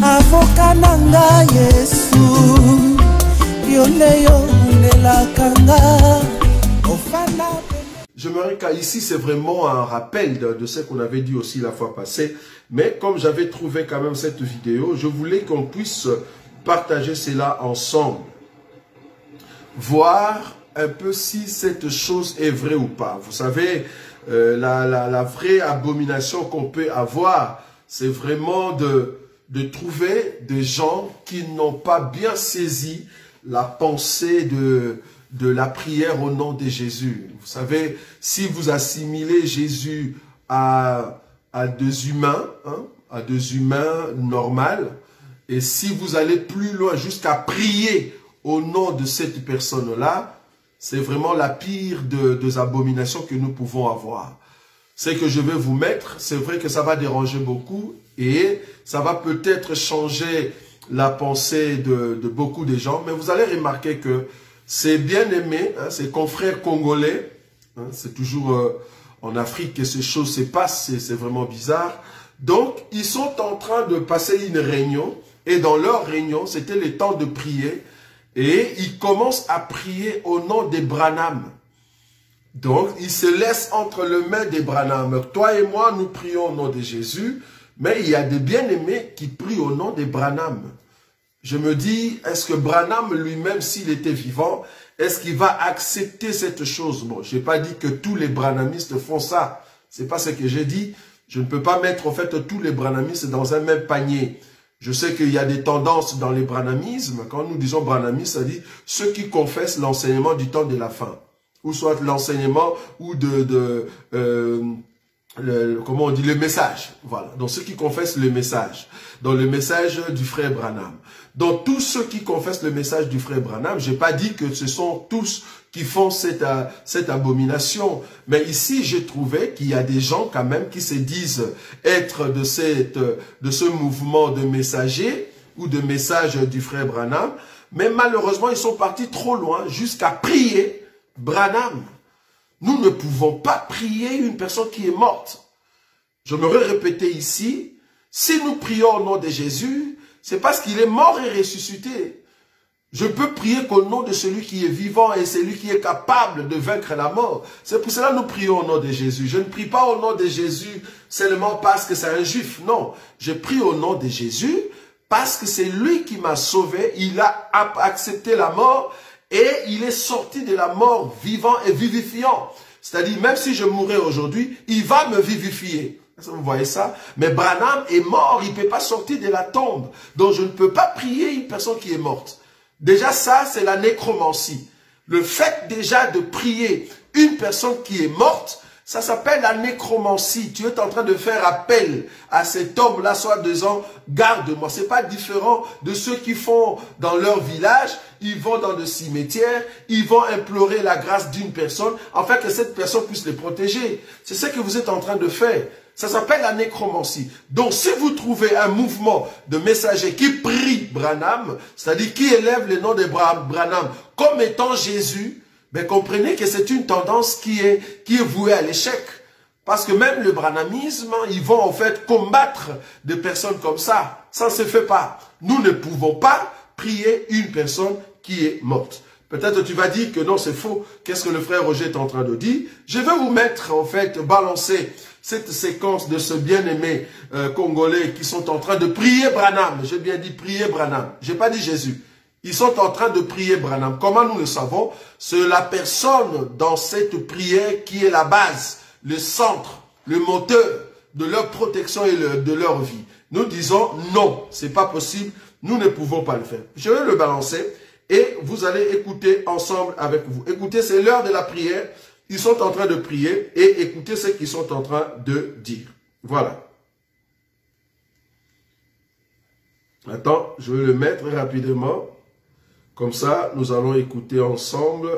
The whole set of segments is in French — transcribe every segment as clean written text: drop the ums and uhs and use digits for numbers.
avocat nanga Yesu yoleyo nelakanga ofana. J'aimerais qu'ici, c'est vraiment un rappel de ce qu'on avait dit aussi la fois passée. Mais comme j'avais trouvé quand même cette vidéo, je voulais qu'on puisse partager cela ensemble. Voir un peu si cette chose est vraie ou pas. Vous savez, la vraie abomination qu'on peut avoir, c'est vraiment de trouver des gens qui n'ont pas bien saisi la pensée de la prière au nom de Jésus. Vous savez, si vous assimilez Jésus à des humains, hein, à des humains normaux, et si vous allez plus loin jusqu'à prier au nom de cette personne-là, c'est vraiment la pire des abominations que nous pouvons avoir. Ce que je vais vous mettre, c'est vrai que ça va déranger beaucoup et ça va peut-être changer la pensée de beaucoup de gens, mais vous allez remarquer que c'est bien aimé, hein, ces confrères congolais, hein, c'est toujours en Afrique que ces choses se passent, c'est vraiment bizarre. Donc, ils sont en train de passer une réunion, et dans leur réunion, c'était le temps de prier, et ils commencent à prier au nom des Branham. Donc, ils se laissent entre les mains des Branham. Toi et moi, nous prions au nom de Jésus, mais il y a des bien-aimés qui prient au nom des Branham. Je me dis, est-ce que Branham lui-même, s'il était vivant, est-ce qu'il va accepter cette chose? Bon, je n'ai pas dit que tous les branhamistes font ça. Ce n'est pas ce que j'ai dit. Je ne peux pas mettre, en fait, tous les branhamistes dans un même panier. Je sais qu'il y a des tendances dans les branhamismes. Quand nous disons branhamistes, ça dit ceux qui confessent l'enseignement du temps de la fin. Ou soit l'enseignement ou comment on dit, le message. Voilà. Donc, ceux qui confessent le message. Dans le message du frère Branham. Donc, tous ceux qui confessent le message du frère Branham, je n'ai pas dit que ce sont tous qui font cette abomination. Mais ici, j'ai trouvé qu'il y a des gens quand même qui se disent être de ce mouvement de messagers ou de message du frère Branham. Mais malheureusement, ils sont partis trop loin jusqu'à prier Branham. Nous ne pouvons pas prier une personne qui est morte. Je me répéter ici, si nous prions au nom de Jésus, c'est parce qu'il est mort et ressuscité. Je peux prier qu'au nom de celui qui est vivant et celui qui est capable de vaincre la mort. C'est pour cela que nous prions au nom de Jésus. Je ne prie pas au nom de Jésus seulement parce que c'est un juif. Non, je prie au nom de Jésus parce que c'est lui qui m'a sauvé. Il a accepté la mort et il est sorti de la mort vivant et vivifiant. C'est-à-dire, même si je mourrais aujourd'hui, il va me vivifier. Vous voyez ça? Mais Branham est mort, il ne peut pas sortir de la tombe. Donc je ne peux pas prier une personne qui est morte. Déjà ça, c'est la nécromancie. Le fait déjà de prier une personne qui est morte, ça s'appelle la nécromancie. Tu es en train de faire appel à cet homme-là, soit disant, garde-moi. Ce n'est pas différent de ceux qui font dans leur village, ils vont dans le cimetière, ils vont implorer la grâce d'une personne, afin que cette personne puisse les protéger. C'est ce que vous êtes en train de faire. Ça s'appelle la nécromancie. Donc, si vous trouvez un mouvement de messagers qui prient Branham, c'est-à-dire qui élève le nom de Branham comme étant Jésus, ben comprenez que c'est une tendance qui est vouée à l'échec. Parce que même le branhamisme, ils vont en fait combattre des personnes comme ça. Ça ne se fait pas. Nous ne pouvons pas prier une personne qui est morte. Peut-être tu vas dire que non, c'est faux. Qu'est-ce que le frère Roger est en train de dire? Je vais vous mettre, en fait, balancer cette séquence de ce bien-aimé Congolais qui sont en train de prier Branham. J'ai bien dit prier Branham. Je n'ai pas dit Jésus. Ils sont en train de prier Branham. Comment nous le savons? C'est la personne dans cette prière qui est la base, le centre, le moteur de leur protection et de leur vie. Nous disons non, c'est pas possible, nous ne pouvons pas le faire. Je vais le balancer et vous allez écouter ensemble avec vous. Écoutez, c'est l'heure de la prière. Ils sont en train de prier et écoutez ce qu'ils sont en train de dire. Voilà. Attends, je vais le mettre rapidement. Comme ça, nous allons écouter ensemble.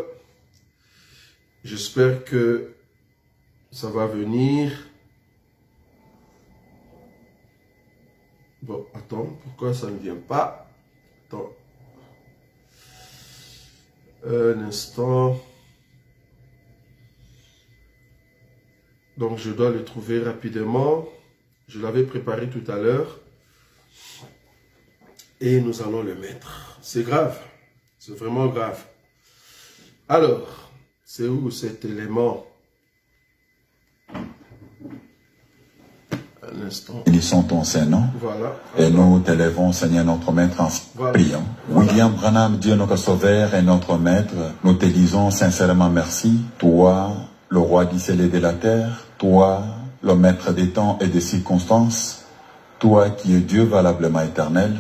J'espère que ça va venir. Bon, attends, pourquoi ça ne vient pas? Attends. Un instant. Donc, je dois le trouver rapidement. Je l'avais préparé tout à l'heure. et nous allons le mettre. C'est grave. C'est vraiment grave. Alors, c'est où cet élément? Un instant. Bénissons ton Saint-Nom. Voilà. Et nous t'élèvons, Seigneur, notre Maître, en priant. Voilà. William Branham, Dieu notre Sauveur et notre Maître, nous te disons sincèrement merci. Toi, le roi du ciel et de la terre, toi, le Maître des temps et des circonstances, toi qui es Dieu valablement éternel,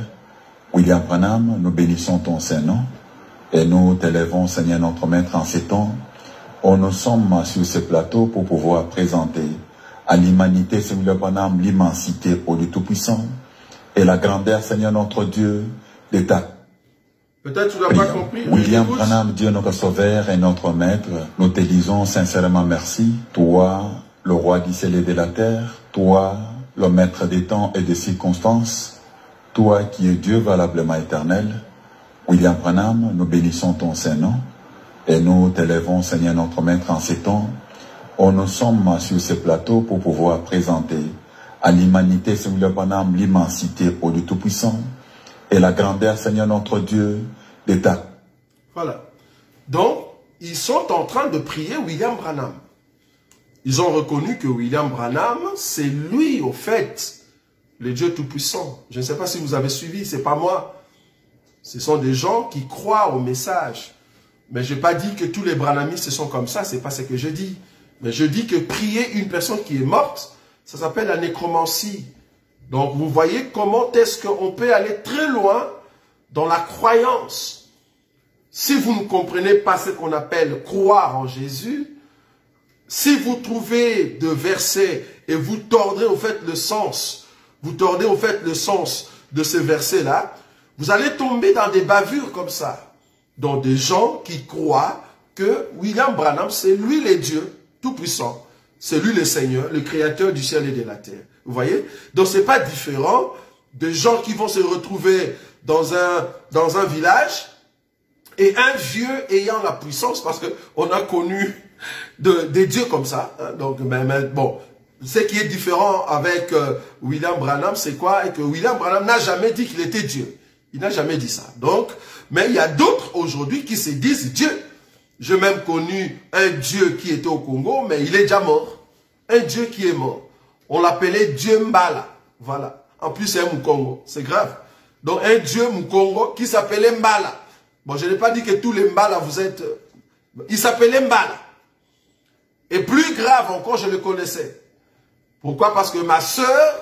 William Branham, nous bénissons ton Saint-Nom et nous t'élèvons, Seigneur, notre Maître, en ces temps où nous sommes sur ce plateau pour pouvoir présenter à l'humanité, Seigneur Branham, l'immensité au Dieu Tout-Puissant et la grandeur, Seigneur notre Dieu, de ta Peut-être tu n'as pas compris. William Branham, Dieu notre Sauveur et notre Maître, nous te disons sincèrement merci. Toi, le roi du ciel et de la terre, toi, le Maître des temps et des circonstances, toi qui es Dieu valablement éternel, William Branham, nous bénissons ton Saint-Nom et nous t'élèvons, Seigneur notre Maître, en ces temps où nous sommes sur ce plateau pour pouvoir présenter à l'humanité, Seigneur Branham, l'immensité au Dieu Tout-Puissant et la grandeur, Seigneur notre Dieu, de ta... Voilà. Donc, ils sont en train de prier William Branham. Ils ont reconnu que William Branham, c'est lui, au fait, le Dieu Tout-Puissant. Je ne sais pas si vous avez suivi, c'est pas moi. Ce sont des gens qui croient au message. Mais je n'ai pas dit que tous les branhamistes sont comme ça, c'est pas ce que je dis. Mais je dis que prier une personne qui est morte, ça s'appelle la nécromancie. Donc vous voyez comment est-ce qu'on peut aller très loin dans la croyance. Si vous ne comprenez pas ce qu'on appelle croire en Jésus, si vous trouvez de versets et vous tordez au fait le sens, vous tordez au fait le sens de ces versets-là, vous allez tomber dans des bavures comme ça. Dans des gens qui croient que William Branham, c'est lui le Dieu Tout-Puissant. C'est lui le Seigneur, le Créateur du ciel et de la terre. Vous voyez? Donc c'est pas différent de gens qui vont se retrouver dans un village et un vieux ayant la puissance, parce qu'on a connu des dieux comme ça. Hein, donc, bon, ce qui est différent avec William Branham, c'est quoi? Et que William Branham n'a jamais dit qu'il était Dieu. Il n'a jamais dit ça. Donc, mais il y a d'autres aujourd'hui qui se disent Dieu. J'ai même connu un Dieu qui était au Congo, mais il est déjà mort. Un Dieu qui est mort. On l'appelait Dieu Mbala. Voilà. En plus, c'est un Mukongo. C'est grave. Donc, un Dieu Mukongo qui s'appelait Mbala. Bon, je n'ai pas dit que tous les Mbala, vous êtes... Il s'appelait Mbala. Et plus grave encore, je le connaissais. Pourquoi? Parce que ma sœur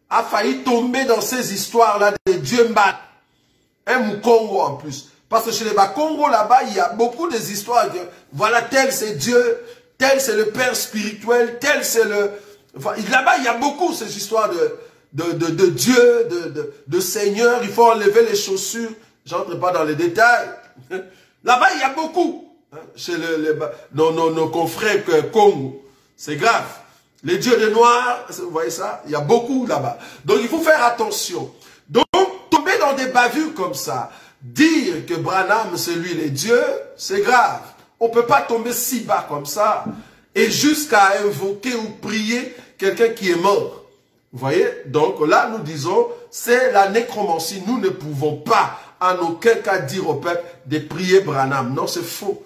a failli tomber dans ces histoires-là de Dieu Mbala. Un Mukongo en plus. Parce que chez les Bakongo, là-bas, il y a beaucoup des histoires que, voilà, tel c'est Dieu, tel c'est le Père spirituel, tel c'est le... Enfin, là-bas, il y a beaucoup ces histoires de Dieu, de Seigneur. Il faut enlever les chaussures. J'entre pas dans les détails. Là-bas, il y a beaucoup. Hein, chez nos confrères Congo. C'est grave. Les dieux de noir, vous voyez ça? Il y a beaucoup là-bas. Donc, il faut faire attention. Donc, tomber dans des bavures comme ça, dire que Branham, c'est lui les dieux, c'est grave. On ne peut pas tomber si bas comme ça et jusqu'à invoquer ou prier quelqu'un qui est mort. Vous voyez? Donc là, nous disons, c'est la nécromancie. Nous ne pouvons pas, en aucun cas, dire au peuple de prier Branham. Non, c'est faux.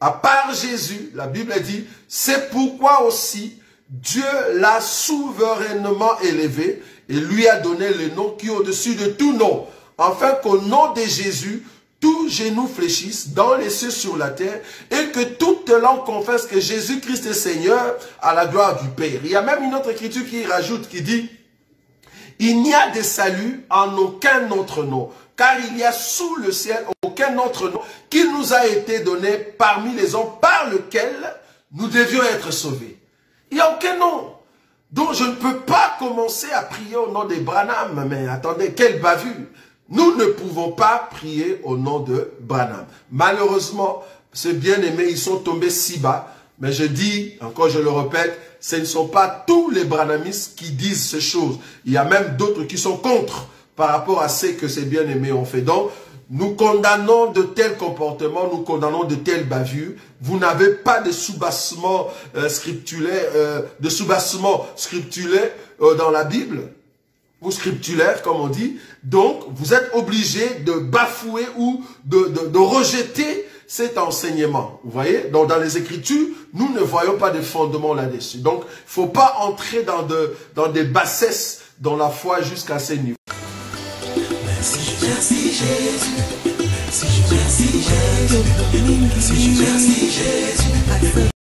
À part Jésus, la Bible dit, c'est pourquoi aussi Dieu l'a souverainement élevé et lui a donné le nom qui est au-dessus de tout nom, afin qu'au nom de Jésus, tout genou fléchisse dans les cieux sur la terre et que toute langue confesse que Jésus-Christ est Seigneur à la gloire du Père. Il y a même une autre écriture qui rajoute, qui dit, il n'y a de salut en aucun autre nom, car il y a sous le ciel aucun autre nom qui nous a été donné parmi les hommes par lequel nous devions être sauvés. Il n'y a aucun nom. Donc je ne peux pas commencer à prier au nom de Branham. Mais attendez, quelle bavure! Nous ne pouvons pas prier au nom de Branham. Malheureusement, ces bien-aimés, ils sont tombés si bas. Mais je dis, encore je le répète, ce ne sont pas tous les branhamistes qui disent ces choses. Il y a même d'autres qui sont contre par rapport à ce que ces bien-aimés ont fait. Donc, nous condamnons de tels comportements, nous condamnons de telles bavures. Vous n'avez pas de soubassement scripturaire, dans la Bible. ou scriptulaire, comme on dit. Donc, vous êtes obligé de bafouer ou de rejeter cet enseignement. Vous voyez? Donc, dans les Écritures, nous ne voyons pas de fondement là-dessus. Donc, il ne faut pas entrer dans des bassesses dans la foi jusqu'à ces niveaux. Merci Jésus. Merci Jésus. Merci Jésus.